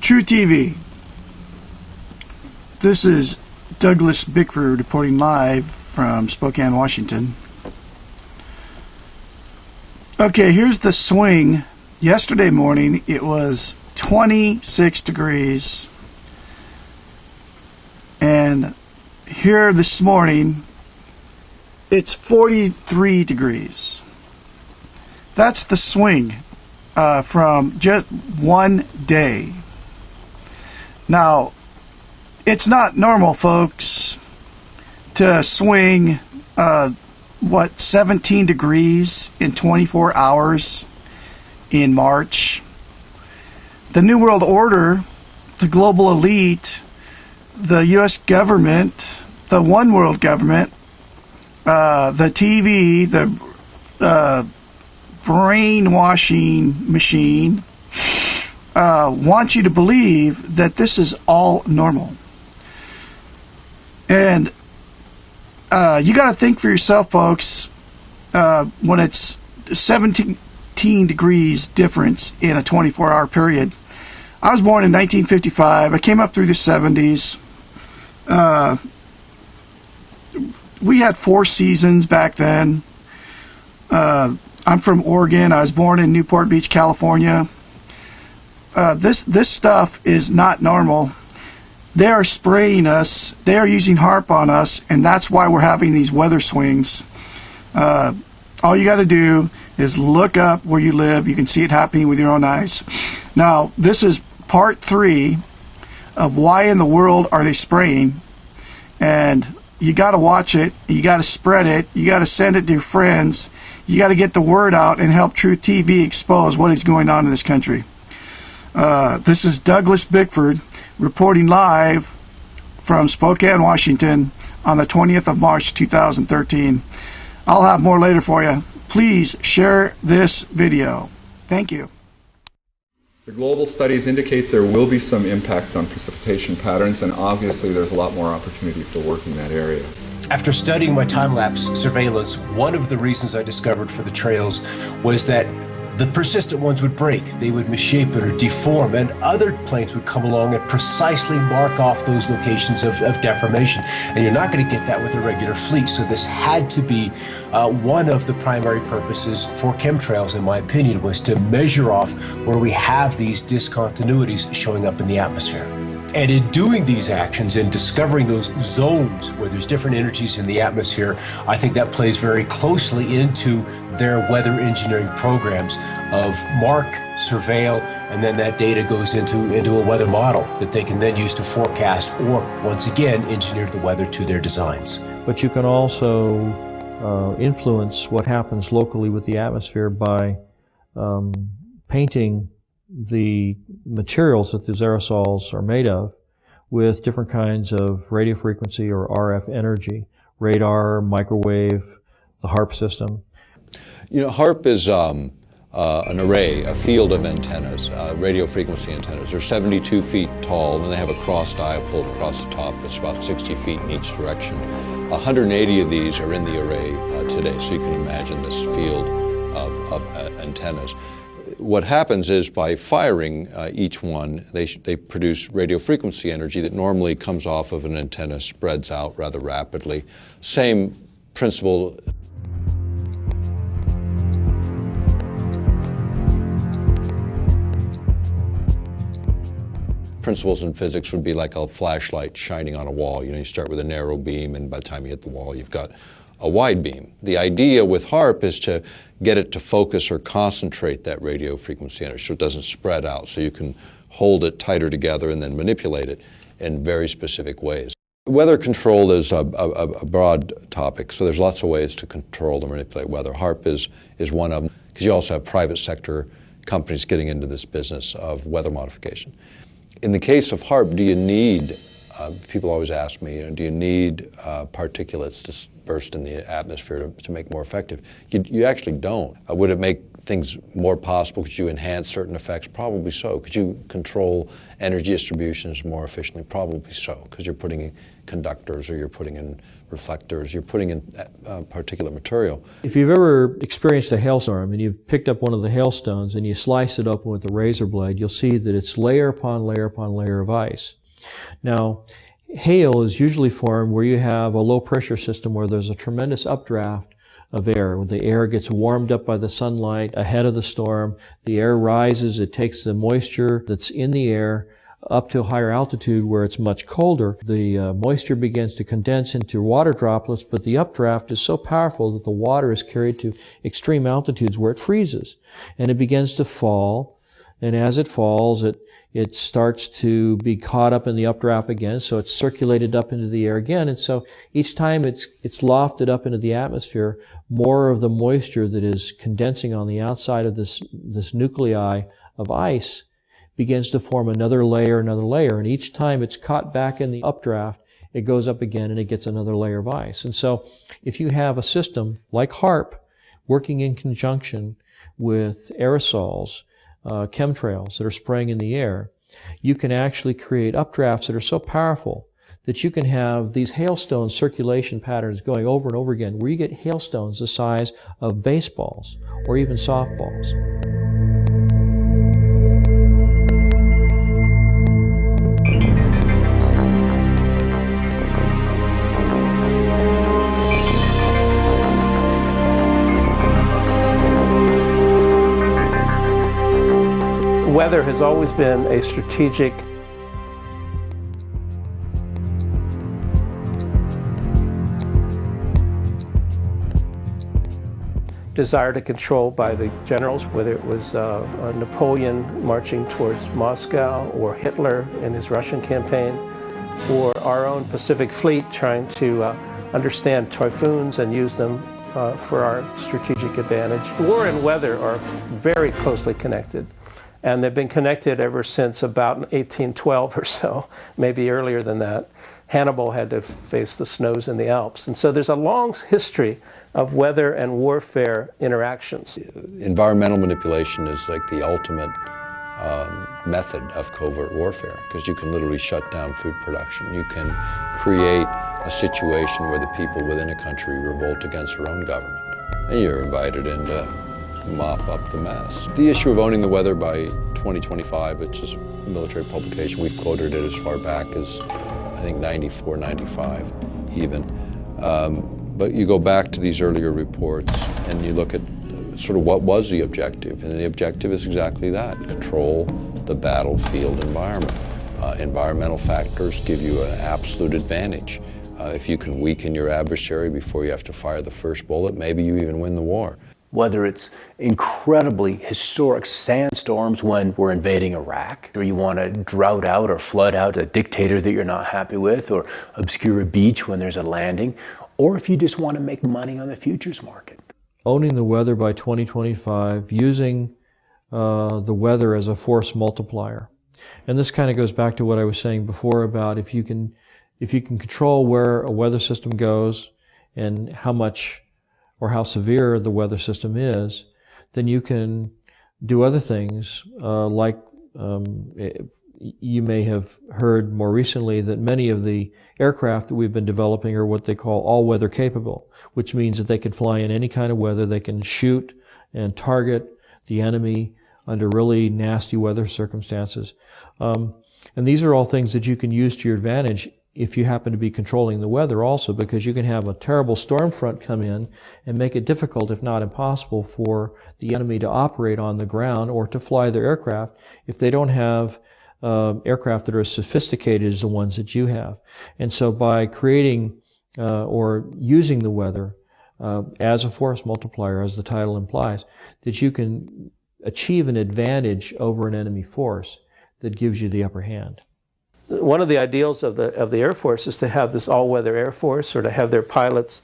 True TV. This is Douglas Bickford reporting live from Spokane, Washington. Okay, here's the swing. Yesterday morning it was 26 degrees, and here this morning it's 43 degrees. That's the swing from just one day. Now, it's not normal, folks, to swing 17 degrees in 24 hours in March. The New World Order, the global elite, the U.S. government, the one world government, the TV, the brainwashing machine wants you to believe that this is all normal. And you got to think for yourself, folks, when it's 17 degrees difference in a 24-hour period. I was born in 1955. I came up through the 70s. We had 4 seasons back then. I'm from Oregon. I was born in Newport Beach, California. This stuff is not normal. They are spraying us. They are using HAARP on us, and that's why we're having these weather swings. All you got to do is look up where you live. You can see it happening with your own eyes. Now, this is part 3 of why in the world are they spraying, and you got to watch it. You got to spread it. You got to send it to your friends. You got to get the word out and help True TV expose what is going on in this country. This is Douglas Bickford reporting live from Spokane, Washington on the 20th of March 2013. I'll have more later for you. Please share this video. Thank you. The global studies indicate there will be some impact on precipitation patterns, and obviously there's a lot more opportunity for work in that area. After studying my time-lapse surveillance, one of the reasons I discovered for the trails was that the persistent ones would break, they would misshapen or deform, and other planes would come along and precisely mark off those locations of deformation. And you're not going to get that with a regular fleet. So this had to be one of the primary purposes for chemtrails, in my opinion, was to measure off where we have these discontinuities showing up in the atmosphere. And in doing these actions and discovering those zones where there's different energies in the atmosphere, I think that plays very closely into their weather engineering programs of mark, surveil, and then that data goes into a weather model that they can then use to forecast or, once again, engineer the weather to their designs. But you can also influence what happens locally with the atmosphere by painting the materials that these aerosols are made of with different kinds of radio frequency or RF energy, radar, microwave, the HAARP system. You know, HAARP is an array, a field of antennas, radio frequency antennas. They're 72 feet tall, and they have a cross dipole across the top that's about 60 feet in each direction. 180 of these are in the array today, so you can imagine this field of antennas. What happens is by firing each one, they produce radio frequency energy that normally comes off of an antenna, spreads out rather rapidly. Same principle. Principles in physics would be like a flashlight shining on a wall. You know, you start with a narrow beam, and by the time you hit the wall, you've got a wide beam. The idea with HAARP is to get it to focus or concentrate that radio frequency energy so it doesn't spread out, so you can hold it tighter together and then manipulate it in very specific ways. Weather control is a broad topic, so there's lots of ways to control and manipulate weather. HAARP is one of them, because you also have private sector companies getting into this business of weather modification. In the case of HAARP, do you need, people always ask me, do you need particulates dispersed in the atmosphere to make more effective? You actually don't. Would it make things more possible? Could you enhance certain effects? Probably so. Could you control energy distributions more efficiently? Probably so, because you're putting in conductors or you're putting in reflectors, you're putting in particulate material. If you've ever experienced a hailstorm and you've picked up one of the hailstones and you slice it open with a razor blade, you'll see that it's layer upon layer upon layer of ice. Now, hail is usually formed where you have a low pressure system where there's a tremendous updraft of air. When the air gets warmed up by the sunlight ahead of the storm, the air rises, it takes the moisture that's in the air up to a higher altitude where it's much colder. The moisture begins to condense into water droplets, but the updraft is so powerful that the water is carried to extreme altitudes where it freezes. And it begins to fall, and as it falls, it starts to be caught up in the updraft again, so it's circulated up into the air again, and so each time it's lofted up into the atmosphere, more of the moisture that is condensing on the outside of this nuclei of ice begins to form another layer, and each time it's caught back in the updraft, it goes up again and it gets another layer of ice. And so if you have a system like HAARP working in conjunction with aerosols, chemtrails that are spraying in the air, you can actually create updrafts that are so powerful that you can have these hailstone circulation patterns going over and over again, where you get hailstones the size of baseballs or even softballs. Weather has always been a strategic desire to control by the generals, whether it was Napoleon marching towards Moscow, or Hitler in his Russian campaign, or our own Pacific Fleet trying to understand typhoons and use them for our strategic advantage. War and weather are very closely connected. And they've been connected ever since about 1812 or so, maybe earlier than that. Hannibal had to face the snows in the Alps. And so there's a long history of weather and warfare interactions. Environmental manipulation is like the ultimate method of covert warfare, because you can literally shut down food production. You can create a situation where the people within a country revolt against their own government, and you're invited in to mop up the mess. The issue of owning the weather by 2025, it's just a military publication. We've quoted it as far back as, I think, 94, 95 even. But you go back to these earlier reports and you look at sort of what was the objective, and the objective is exactly that: control the battlefield environment. Environmental factors give you an absolute advantage. If you can weaken your adversary before you have to fire the first bullet, maybe you even win the war. Whether it's incredibly historic sandstorms when we're invading Iraq, or you want to drought out or flood out a dictator that you're not happy with, or obscure a beach when there's a landing, or if you just want to make money on the futures market. Owning the weather by 2025, using the weather as a force multiplier. And this kind of goes back to what I was saying before about if you can control where a weather system goes and how much or how severe the weather system is, then you can do other things like you may have heard more recently that many of the aircraft that we've been developing are what they call all-weather capable, which means that they can fly in any kind of weather. They can shoot and target the enemy under really nasty weather circumstances. And these are all things that you can use to your advantage if you happen to be controlling the weather also, because you can have a terrible storm front come in and make it difficult, if not impossible, for the enemy to operate on the ground or to fly their aircraft if they don't have aircraft that are as sophisticated as the ones that you have. And so by creating or using the weather as a force multiplier, as the title implies, that you can achieve an advantage over an enemy force that gives you the upper hand. One of the ideals of the Air Force is to have this all-weather Air Force, or to have their pilots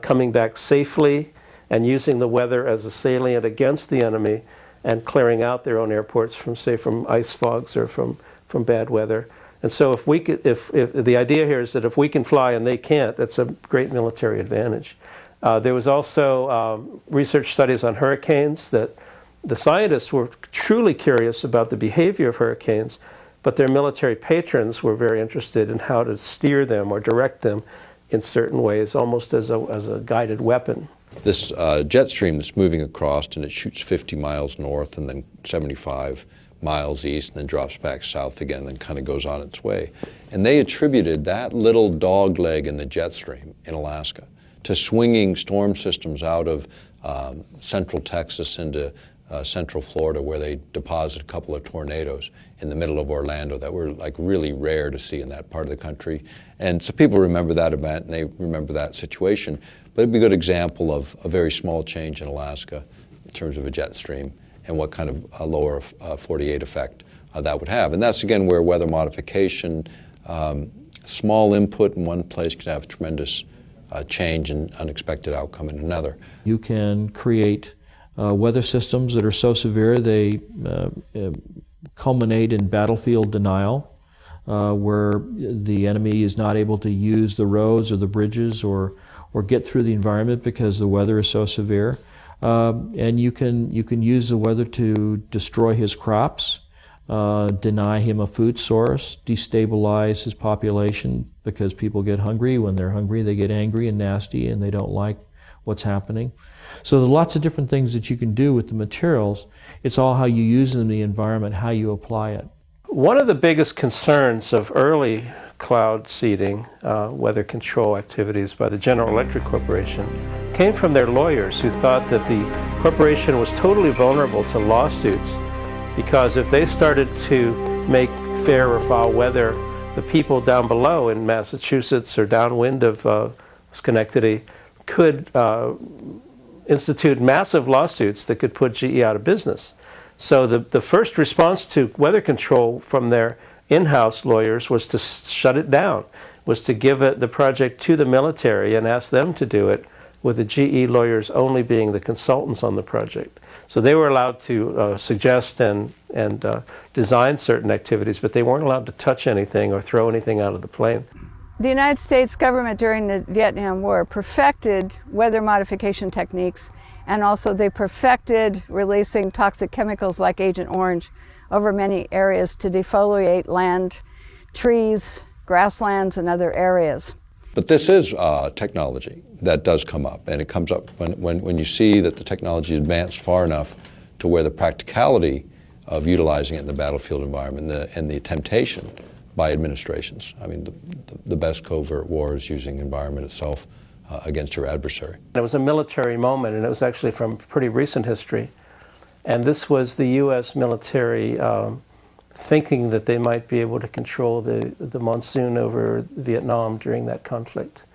coming back safely and using the weather as a salient against the enemy and clearing out their own airports from, say, from ice fogs or from bad weather. And so if the idea here is that if we can fly and they can't, that's a great military advantage. There was also research studies on hurricanes that the scientists were truly curious about the behavior of hurricanes, but their military patrons were very interested in how to steer them or direct them in certain ways, almost as a guided weapon. This jet stream that's moving across, and it shoots 50 miles north and then 75 miles east and then drops back south again and then kind of goes on its way. And they attributed that little dog leg in the jet stream in Alaska to swinging storm systems out of central Texas into central Florida, where they deposit a couple of tornadoes in the middle of Orlando that were like really rare to see in that part of the country. And so people remember that event and they remember that situation. But it'd be a good example of a very small change in Alaska in terms of a jet stream and what kind of a lower 48 effect that would have. And that's again where weather modification, small input in one place can have tremendous change and unexpected outcome in another. You can create weather systems that are so severe they culminate in battlefield denial, where the enemy is not able to use the roads or the bridges or get through the environment because the weather is so severe. And you can use the weather to destroy his crops, deny him a food source, destabilize his population, because people get hungry. When they're hungry, they get angry and nasty and they don't like what's happening. So there are lots of different things that you can do with the materials. It's all how you use them in the environment, how you apply it. One of the biggest concerns of early cloud seeding, weather control activities by the General Electric Corporation came from their lawyers, who thought that the corporation was totally vulnerable to lawsuits, because if they started to make fair or foul weather, the people down below in Massachusetts or downwind of Schenectady could institute massive lawsuits that could put GE out of business. So the first response to weather control from their in-house lawyers was to shut it down, was to give the project to the military and ask them to do it, with the GE lawyers only being the consultants on the project. So they were allowed to suggest and design certain activities, but they weren't allowed to touch anything or throw anything out of the plane. The United States government during the Vietnam War perfected weather modification techniques, and also they perfected releasing toxic chemicals like Agent Orange over many areas to defoliate land, trees, grasslands, and other areas. But this is technology that does come up, and it comes up when you see that the technology is advanced far enough to where the practicality of utilizing it in the battlefield environment and the temptation by administrations. I mean, the best covert war is using the environment itself against your adversary. It was a military moment, and it was actually from pretty recent history. And this was the U.S. military thinking that they might be able to control the monsoon over Vietnam during that conflict.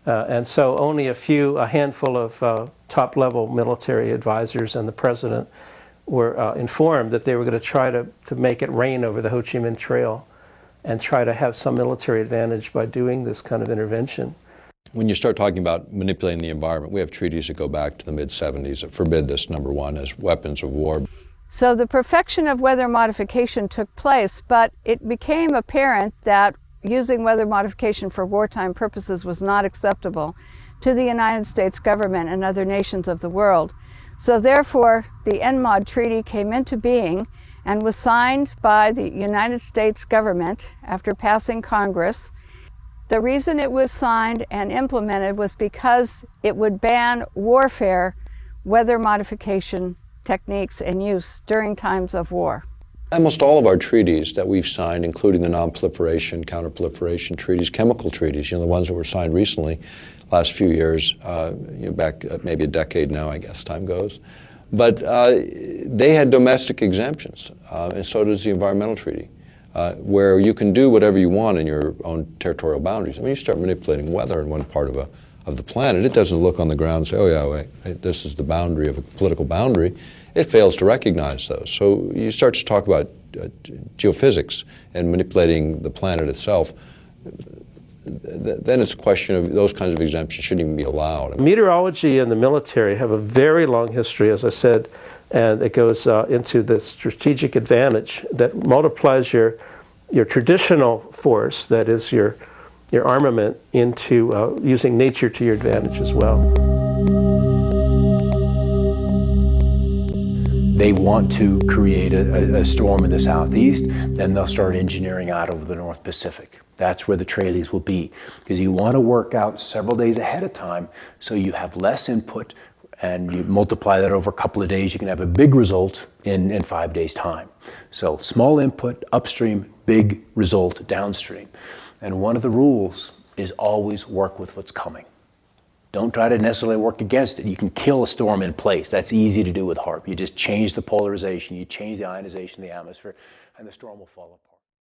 And so only a handful of top-level military advisors and the president were informed that they were going to try to make it rain over the Ho Chi Minh Trail and try to have some military advantage by doing this kind of intervention. When you start talking about manipulating the environment, we have treaties that go back to the mid-70s that forbid this, number one, as weapons of war. So the perfection of weather modification took place, but it became apparent that using weather modification for wartime purposes was not acceptable to the United States government and other nations of the world. So therefore, the NMOD Treaty came into being and was signed by the United States government after passing Congress. The reason it was signed and implemented was because it would ban warfare, weather modification techniques and use during times of war. Almost all of our treaties that we've signed, including the non-proliferation, counter-proliferation treaties, chemical treaties, the ones that were signed recently, last few years, back maybe a decade now, I guess time goes. But they had domestic exemptions, and so does the environmental treaty, where you can do whatever you want in your own territorial boundaries. I mean, you start manipulating weather in one part of the planet, it doesn't look on the ground and say, oh yeah, wait, this is the boundary of a political boundary. It fails to recognize those. So you start to talk about geophysics and manipulating the planet itself. Then it's a question of those kinds of exemptions shouldn't even be allowed. Meteorology and the military have a very long history, as I said, and it goes into the strategic advantage that multiplies your traditional force, that is your armament, into using nature to your advantage as well. they want to create a storm in the southeast, then they'll start engineering out over the North Pacific. That's where the trailies will be, because you want to work out several days ahead of time so you have less input, and you multiply that over a couple of days, you can have a big result in 5 days' time. So small input upstream, big result downstream. And one of the rules is always work with what's coming. Don't try to necessarily work against it. You can kill a storm in place. That's easy to do with HAARP. You just change the polarization, you change the ionization of the atmosphere, and the storm will fall apart.